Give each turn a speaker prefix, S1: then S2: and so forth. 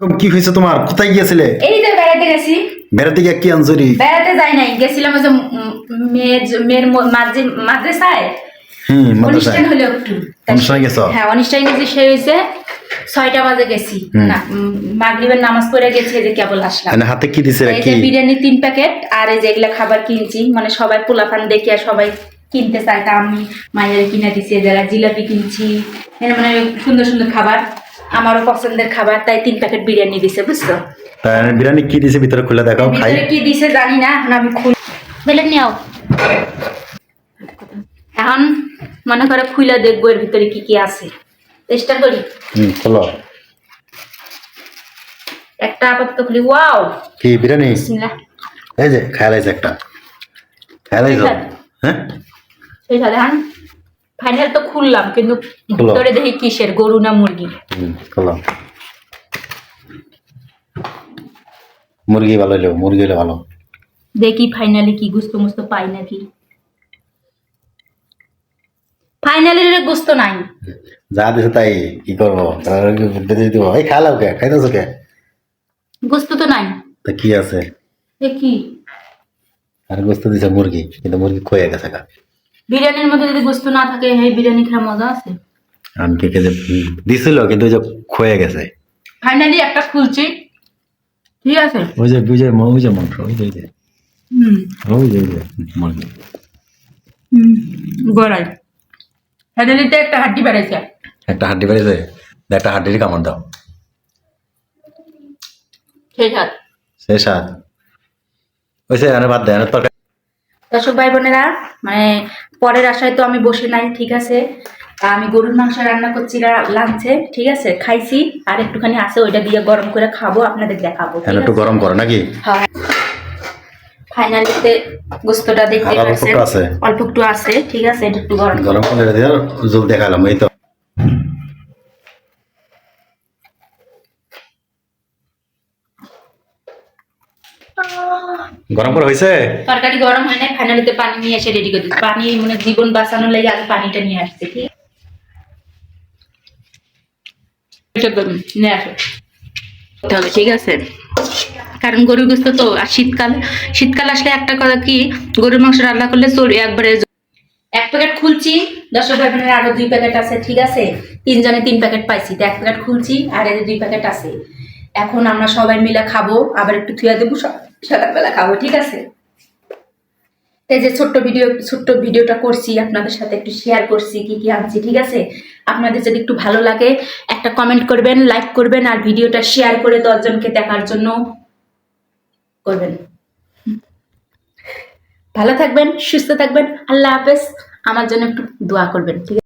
S1: কি হয়েছে তোমার? কোথায় গিয়েছিলে?
S2: এই যে বেড়াতে গেছি।
S1: বেড়াতে গিয়ে কি আনছরি?
S2: বেড়াতে যাই নাই, গেছিলাম ওই যে মেয়ের মাদ্রাসায় অনুষ্ঠান হলো একটু।
S1: অনুষ্ঠানে গেছো?
S2: হ্যাঁ, অনুষ্ঠানে গেছি। সে হয়েছে 6টা বাজে গেছি, না মাগরিবের নামাজ পড়ে গেছি, যে কেবল আসলাম।
S1: মানে হাতে কি দিছে?
S2: এই যে বিরিয়ানি 3 প্যাকেট, আর এই যে এগুলা খাবার কিনছি, মানে সবাই পোলাপান দেখে সবাই কিনতে চায়, তা আমি মায়ের কিনে দিছি। যারা জিলাপি কিনছি, মানে সুন্দর সুন্দর খাবার, আমারও পছন্দের খাবার, তাই 3 প্যাকেট বিরিয়ানি দিছে, বুঝছো?
S1: বিরিয়ানি কি দিছে ভিতরে খুলে দেখাও, খাই।
S2: ভিতরে কি দিছে জানি না, এখন আমি খুলে নিও। এখন মনে করে খুলে দেখবো এর ভিতরে কি কি আছে। চেষ্টা করি।
S1: খোলো।
S2: একটা আপাতত খুলি। ওয়াও,
S1: কি বিরিয়ানি?
S2: বিসমিল্লাহ।
S1: এই যে খাইলাইছে একটা, খাইলাইছো? হ্যাঁ,
S2: সেই সাথে এখন ফাইনাল তো খুললাম, কিন্তু ভিতরে দেখি কিসের, গরু না মুরগি।
S1: খোলো। মুরগি ভালো হইলো, মুরগি হলে ভালো।
S2: দেখি ফাইনালি কি গুস্ত মুস্ত পাই নাকি। ফাইনালি গুস্ত নাই।
S1: যা দিছে তাই কি করবো? এই খাইলাও কে? খাইতেছো কে?
S2: গুস্ত তো নাই।
S1: তা কি আছে?
S2: এ কি?
S1: আর গোস্ত দিছে মুরগি, কিন্তু মুরগি খয়ে গেছে গা।
S2: বিরিয়ানির মধ্যে যদি গোস্ত না থাকে, এই বিরিয়ানি খাওয়ার মজা আছে?
S1: আমি কে যে দিছিল, কিন্তু ওই যে খয়ে গেছে।
S2: ফাইনালি একটা খুলছি, ঠিক আছে।
S1: ওই যে ওই যে ওই যে মাংস, ওই যে ওই যে ওই যে মুরগি।
S2: গড়াই ফাইনালিতে একটা হাড্ডি বেড়াইছে।
S1: একটা হাড্ডি বেড়েছে, একটা হাড্ডির কামড় দাও।
S2: সেই সাথ
S1: সে স্বাদ ওইসে বাদ দেয় তরকারি।
S2: দর্শক ভাই বোনেরা, মানে পরের আশায় তো আমি বসে নাই, ঠিক আছে। আমি গরুর মাংস রান্না করছি লাঞ্চে, ঠিক আছে, খাইছি, আর একটুখানি আছে, ওইটা দিয়ে গরম করে খাবো, আপনাদের দেখাবো।
S1: একটু গরম করো নাকি?
S2: হ্যাঁ, ফাইনালিতে গোস্তটা দেখতে পাচ্ছেন, অল্প একটু আছে, ঠিক আছে, এটা একটু গরম
S1: গরম করে দিয়ে জল দেখালাম। এই তো গরম করে হয়েছে।
S2: তরকারি গরম হয় না, ফাইনালিতে পানি নিয়ে এসে রেডি করে দিচ্ছি। পানি মানে জীবন বাঁচানোর লাগে আগে পানিটা নিয়ে আসছে, ঠিক নিয়ে আসো হবে, ঠিক আছে। কারণ গরুর গোস্ত তো, আর শীতকাল আসলে একটা কথা কি, গরুর মাংস রান্না করলে চলবে একবারে। 1 প্যাকেট খুলছি, দর্শক ভাই বোনের আরো 2 প্যাকেট আছে, ঠিক আছে। 3 জনে 3 প্যাকেট পাইছি, তো 1 প্যাকেট খুলছি, আর এই 2 প্যাকেট আছে। এখন আমরা সবাই মিলে খাবো, আবার একটু থুয়া দেবো, সকালবেলা খাবো, ঠিক আছে। এই যে ছোট্ট ভিডিওটা করছি, আপনাদের সাথে একটু শেয়ার করছি কি কি আনছি, ঠিক আছে। আপনাদের যদি একটু ভালো লাগে, একটা কমেন্ট করবেন, লাইক করবেন, আর ভিডিওটা শেয়ার করে 10 জনকে দেখার জন্য করবেন। ভালো থাকবেন, সুস্থ থাকবেন, আল্লাহ হাফেজ। আমার জন্য একটু দোয়া করবেন, ঠিক আছে।